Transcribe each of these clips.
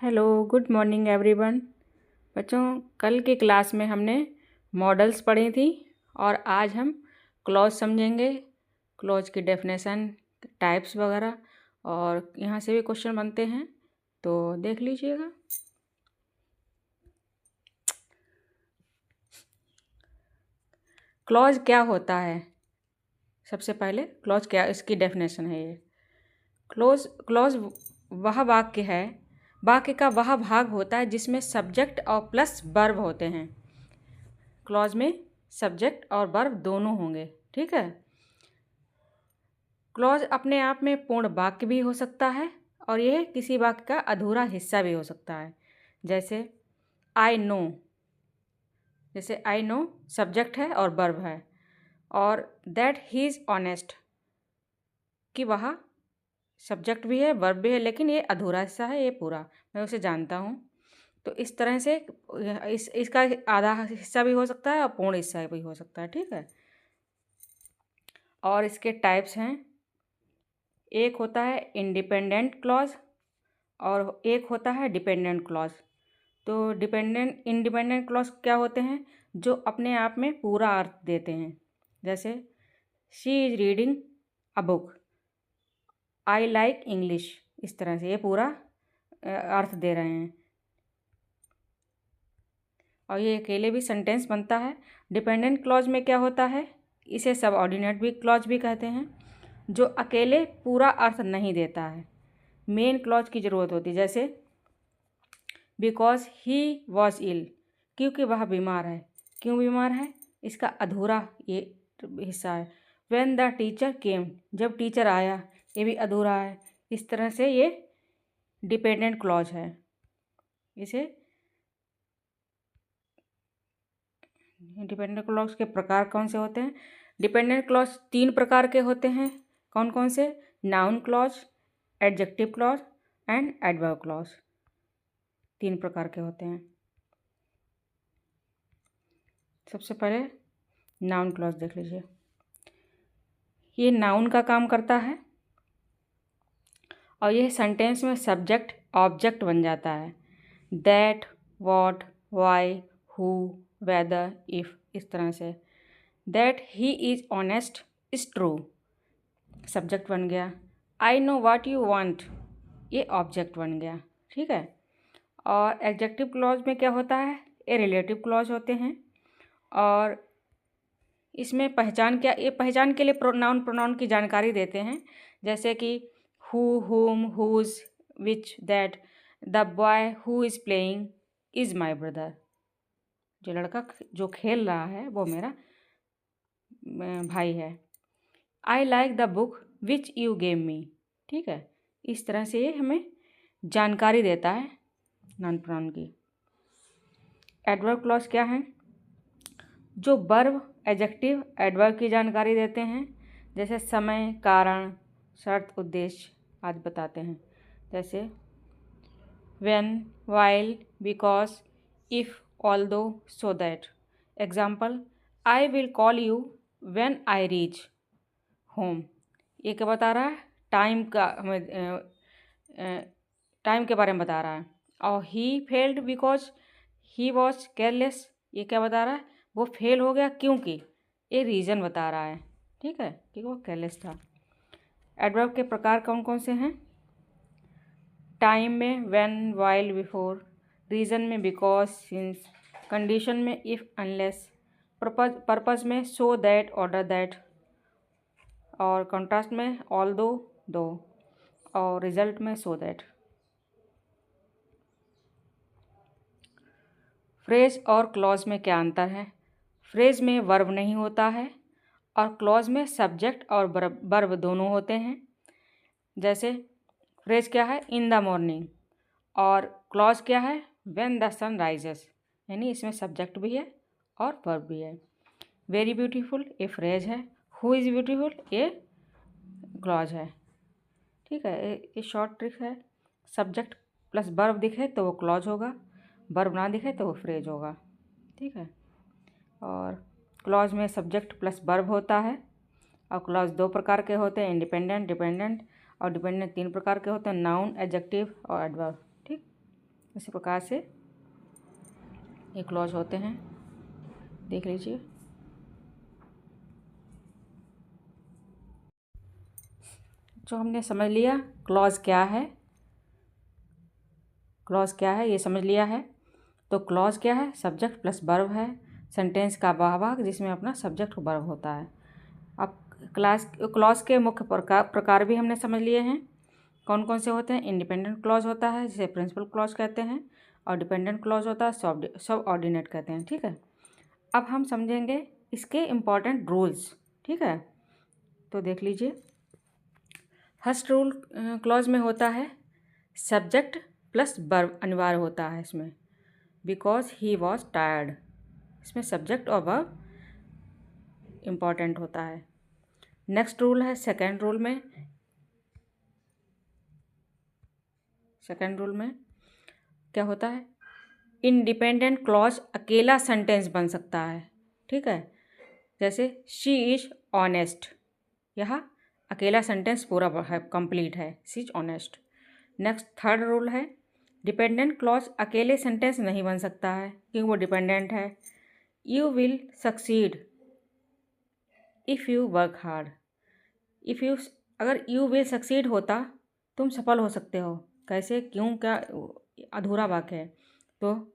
Hello, good morning everyone. बच्चों, कल की क्लास में हमने मॉडल्स पढ़ी थी और आज हम क्लॉज समझेंगे। क्लॉज की डेफिनेशन, टाइप्स वगैरह, और यहाँ से भी क्वेश्चन बनते हैं, तो देख लीजिएगा। क्लॉज क्या होता है? सबसे पहले क्लॉज क्या, इसकी डेफिनेशन है ये। क्लॉज क्लॉज वह वाक्य है, वाक्य का वह भाग होता है जिसमें सब्जेक्ट और प्लस वर्ब होते हैं। क्लॉज में सब्जेक्ट और वर्ब दोनों होंगे, ठीक है। क्लॉज अपने आप में पूर्ण वाक्य भी हो सकता है और यह किसी वाक्य का अधूरा हिस्सा भी हो सकता है। जैसे आई नो, जैसे आई नो सब्जेक्ट है और वर्ब है, और दैट ही इज़ ऑनेस्ट कि वह सब्जेक्ट भी है वर्ब भी है, लेकिन ये अधूरा हिस्सा है, ये पूरा मैं उसे जानता हूँ। तो इस तरह से इसका आधा हिस्सा भी हो सकता है और पूर्ण हिस्सा भी हो सकता है, ठीक है। और इसके टाइप्स हैं, एक होता है इंडिपेंडेंट क्लॉज और एक होता है डिपेंडेंट क्लॉज। तो इंडिपेंडेंट क्लॉज क्या होते हैं? जो अपने आप में पूरा अर्थ देते हैं। जैसे she is reading a book, I like English, इस तरह से ये पूरा अर्थ दे रहे हैं और ये अकेले भी सेंटेंस बनता है। डिपेंडेंट क्लॉज में क्या होता है? इसे सबऑर्डिनेट भी क्लॉज भी कहते हैं, जो अकेले पूरा अर्थ नहीं देता है, मेन क्लॉज की ज़रूरत होती है। जैसे बिकॉज ही वॉज इल, क्योंकि वह बीमार है। क्यों बीमार है? इसका अधूरा ये हिस्सा है। व्हेन द टीचर केम, जब टीचर आया, ये भी अधूरा है। इस तरह से ये डिपेंडेंट क्लॉज है। इसे डिपेंडेंट क्लॉज के प्रकार कौन से होते हैं? डिपेंडेंट क्लॉज 3 प्रकार के होते हैं। कौन कौन से? Noun clause, adjective clause and adverb clause, 3 प्रकार के होते हैं। सबसे पहले नाउन क्लॉज देख लीजिए। ये नाउन का काम करता है और यह सेंटेंस में सब्जेक्ट ऑब्जेक्ट बन जाता है। That, what, why, who, whether, if, इस तरह से। That he is honest is true, subject बन गया। I know what you want, ये ऑब्जेक्ट बन गया, ठीक है। और एडजेक्टिव क्लॉज में क्या होता है? ये रिलेटिव क्लॉज होते हैं और इसमें पहचान क्या, ये पहचान के लिए प्रोनाउन प्रोनाउन की जानकारी देते हैं। जैसे कि who, whom, whose, which, that. The boy who is playing is my brother, जो लड़का जो खेल रहा है वो मेरा भाई है। I like the book which you gave me, ठीक है। इस तरह से ये हमें जानकारी देता है नाउन प्रोनाउन की। एडवर्ब क्लॉज क्या है? जो वर्ब, एडजेक्टिव, एडवर्ब की जानकारी देते हैं। जैसे समय, कारण, शर्त, उद्देश्य आदि बताते हैं। जैसे when, while, because, if, although, so that. Example, I will call you when I reach home. ये क्या बता रहा है? टाइम का हमें टाइम के बारे में बता रहा है। और he failed because he was careless, ये क्या बता रहा है? वो फेल हो गया क्योंकि, ये रीज़न बता रहा है, ठीक है, कि वो केयरलेस था। एडवर्ब के प्रकार कौन कौन से हैं? टाइम में व्हेन, व्हाइल, बिफोर। रीज़न में बिकॉज, सिंस। कंडीशन में इफ़, अनलेस। पर्पज़ में सो दैट, ऑर्डर दैट। और कॉन्ट्रास्ट में ऑल्दो, दो। और रिजल्ट में सो दैट। फ्रेज और क्लॉज में क्या अंतर है? फ्रेज में वर्ब नहीं होता है और क्लॉज में सब्जेक्ट और वर्ब दोनों होते हैं। जैसे फ्रेज क्या है? इन द मॉर्निंग, और क्लॉज क्या है? व्हेन द सन राइजेस, यानी इसमें सब्जेक्ट भी है और वर्ब भी है। वेरी ब्यूटीफुल ये फ्रेज है, हु इज़ ब्यूटीफुल ये क्लॉज है, ठीक है। ये शॉर्ट ट्रिक है। सब्जेक्ट प्लस वर्ब दिखे तो वो क्लॉज होगा, वर्ब ना दिखे तो वो फ्रेज होगा, ठीक है। और क्लॉज में सब्जेक्ट प्लस वर्ब होता है और क्लॉज 2 प्रकार के होते हैं, इंडिपेंडेंट, डिपेंडेंट। और डिपेंडेंट 3 प्रकार के होते हैं, नाउन, एडजेक्टिव और एडवर्ब, ठीक। इसी प्रकार से ये क्लॉज होते हैं, देख लीजिए। जो हमने समझ लिया क्लॉज क्या है, क्लॉज क्या है ये समझ लिया है। तो क्लॉज क्या है? सब्जेक्ट प्लस वर्ब है, सेंटेंस का वह भाग जिसमें अपना सब्जेक्ट वर्ब होता है। अब क्लॉज के मुख्य प्रकार भी हमने समझ लिए हैं। कौन कौन से होते हैं? इंडिपेंडेंट क्लॉज होता है जिसे प्रिंसिपल क्लॉज कहते हैं, और डिपेंडेंट क्लॉज होता है सब ऑर्डिनेट कहते हैं। ठीक है, अब हम समझेंगे इसके इम्पॉर्टेंट रूल्स। ठीक है, तो देख लीजिए। फर्स्ट रूल क्लॉज में होता है सब्जेक्ट प्लस वर्ब अनिवार्य होता है इसमें, बिकॉज ही वॉज टायर्ड। इसमें सब्जेक्ट और वर्ब इम्पॉर्टेंट होता है। नेक्स्ट रूल है सेकेंड रूल में क्या होता है? इंडिपेंडेंट क्लॉज अकेला सेंटेंस बन सकता है। ठीक है, जैसे शी इज ऑनेस्ट, यह अकेला सेंटेंस पूरा है, कंप्लीट है, she is honest. Next third rule है डिपेंडेंट क्लॉज अकेले सेंटेंस नहीं बन सकता है क्योंकि वो डिपेंडेंट है। You will succeed if you work hard. अगर यू विल सक्सीड होता तुम सफल हो सकते हो, कैसे, क्यों, क्या, अधूरा वाक्य है, तो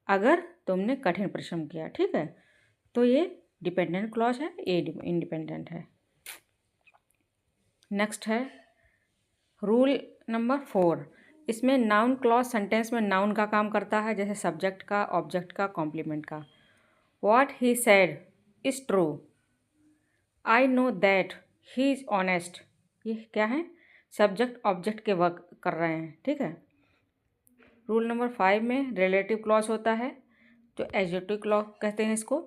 अगर तुमने कठिन परिश्रम किया। ठीक है, तो ये डिपेंडेंट क्लॉज है, ये इंडिपेंडेंट है। नेक्स्ट है रूल नंबर 4। इसमें नाउन क्लॉज सेंटेंस में नाउन का काम करता है, जैसे सब्जेक्ट का, ऑब्जेक्ट का, कॉम्प्लीमेंट का। What he said is true, I know that he is honest. ये क्या है? सब्जेक्ट ऑब्जेक्ट के वर्क कर रहे हैं। ठीक है, रूल नंबर 5 में रिलेटिव क्लॉज होता है, जो एडजेक्टिव क्लॉज कहते हैं इसको।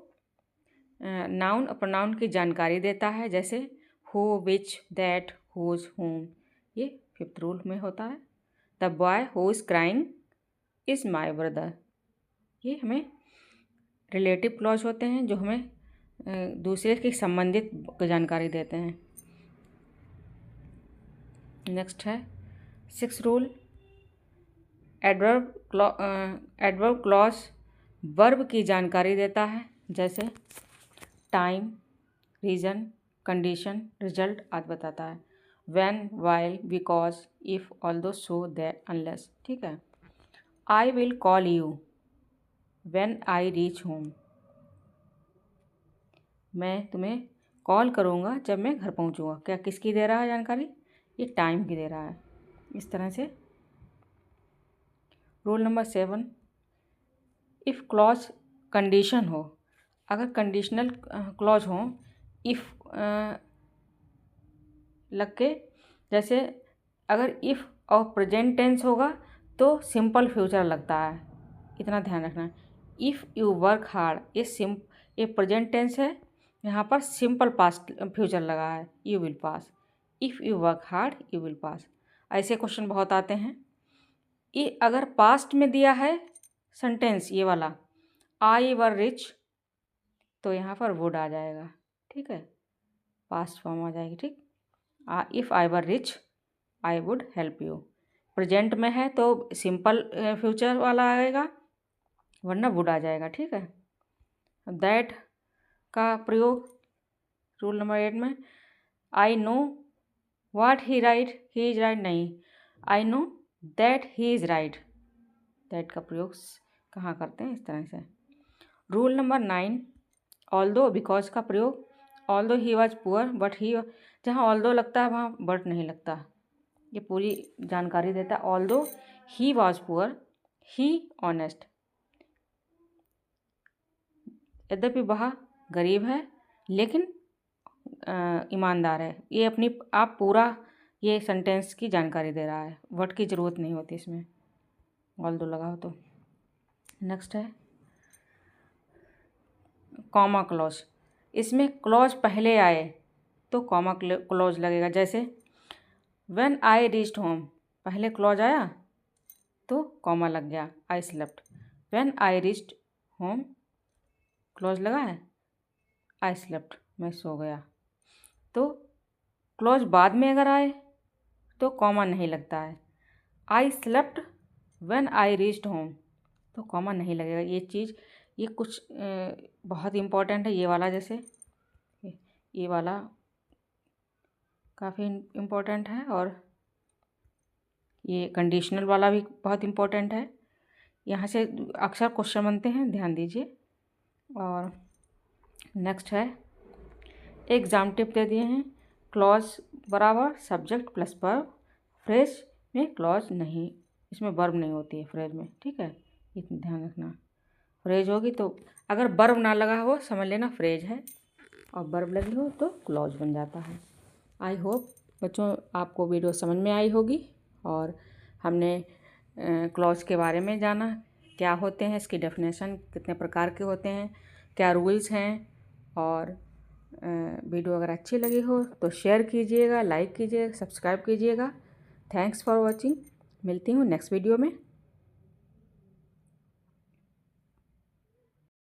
नाउन और प्रोनाउन की जानकारी देता है, जैसे हु, विच, दैट, हुज, हुम। ये 5th रूल में होता है। The boy who is crying is my brother. ये हमें रिलेटिव क्लॉज होते हैं जो हमें दूसरे के संबंधित जानकारी देते हैं। नेक्स्ट है 6th rule adverb clause verb की जानकारी देता है, जैसे टाइम, रीज़न, कंडीशन, रिजल्ट आदि बताता है। When, while, because, if, although, so, that, unless. ठीक है, I will call you when I reach home. मैं तुम्हें कॉल करूँगा जब मैं घर पहुँचूँगा। क्या किसकी दे रहा है जानकारी? ये टाइम की दे रहा है। इस तरह से rule number 7 if clause condition हो, अगर कंडीशनल क्लॉज हो इफ़ लग के, जैसे अगर इफ़ और प्रेजेंट टेंस होगा तो सिंपल फ्यूचर लगता है, इतना ध्यान रखना। इफ़ यू वर्क हार्ड ये प्रेजेंट टेंस है, यहाँ पर सिंपल पास्ट फ्यूचर लगा है, you will pass. If you work hard you will pass. ऐसे क्वेश्चन बहुत आते हैं। ये अगर पास्ट में दिया है सेंटेंस ये वाला, आई वर रिच, तो यहाँ पर वुड आ जाएगा। ठीक है, पास्ट फॉर्म आ जाएगी। ठीक, if I were rich I would help you. Present में है तो सिंपल फ्यूचर वाला आएगा, वरना वुड आ जाएगा। ठीक है, दैट का प्रयोग रूल नंबर 8 में, I know what he is right नहीं, I know that he is right. That का प्रयोग कहाँ करते हैं? इस तरह से। रूल नंबर 9 ऑल्दो बिकॉज का प्रयोग, although he was poor but he, जहाँ ऑल्दो लगता है वहाँ बट नहीं लगता। ये पूरी जानकारी देता है। Although he was poor he honest, यद्यपि वह गरीब है लेकिन ईमानदार है। ये अपनी आप पूरा ये सेंटेंस की जानकारी दे रहा है, वट की ज़रूरत नहीं होती इसमें, ऑल्दो लगाओ तो। नेक्स्ट है कॉमा क्लॉज। इसमें क्लॉज पहले आए तो कॉमा क्लॉज लगेगा, जैसे व्हेन आई रीच्ड होम, पहले क्लॉज आया तो कॉमा लग गया, I slept. When I reached home clause लगा है, आई स्लेप्ट, मैं सो गया। तो क्लॉज बाद में अगर आए तो कॉमा नहीं लगता है। I slept when I reached home, तो कॉमा नहीं लगेगा। ये चीज़ ये कुछ बहुत इम्पोर्टेंट है। ये वाला जैसे ये वाला काफ़ी इम्पोर्टेंट है, और ये कंडीशनल वाला भी बहुत इम्पोर्टेंट है। यहाँ से अक्सर क्वेश्चन बनते हैं, ध्यान दीजिए। और नेक्स्ट है एग्जाम टिप दे दिए हैं। क्लॉज बराबर सब्जेक्ट प्लस वर्ब, फ्रेज में क्लॉज नहीं, इसमें वर्ब नहीं होती है फ्रेज में, ठीक है, इतना ध्यान रखना। फ्रेज होगी तो अगर वर्ब ना लगा हो समझ लेना फ्रेज है, और वर्ब लगी हो तो क्लॉज बन जाता है। आई होप बच्चों आपको वीडियो समझ में आई होगी, और हमने क्लॉज के बारे में जाना, क्या होते हैं, इसकी डेफिनेशन कितने प्रकार के होते हैं, क्या रूल्स हैं। और वीडियो अगर अच्छी लगी हो तो शेयर कीजिएगा, लाइक कीजिएगा, सब्सक्राइब कीजिएगा। Thanks for watching. मिलती हूँ नेक्स्ट वीडियो में।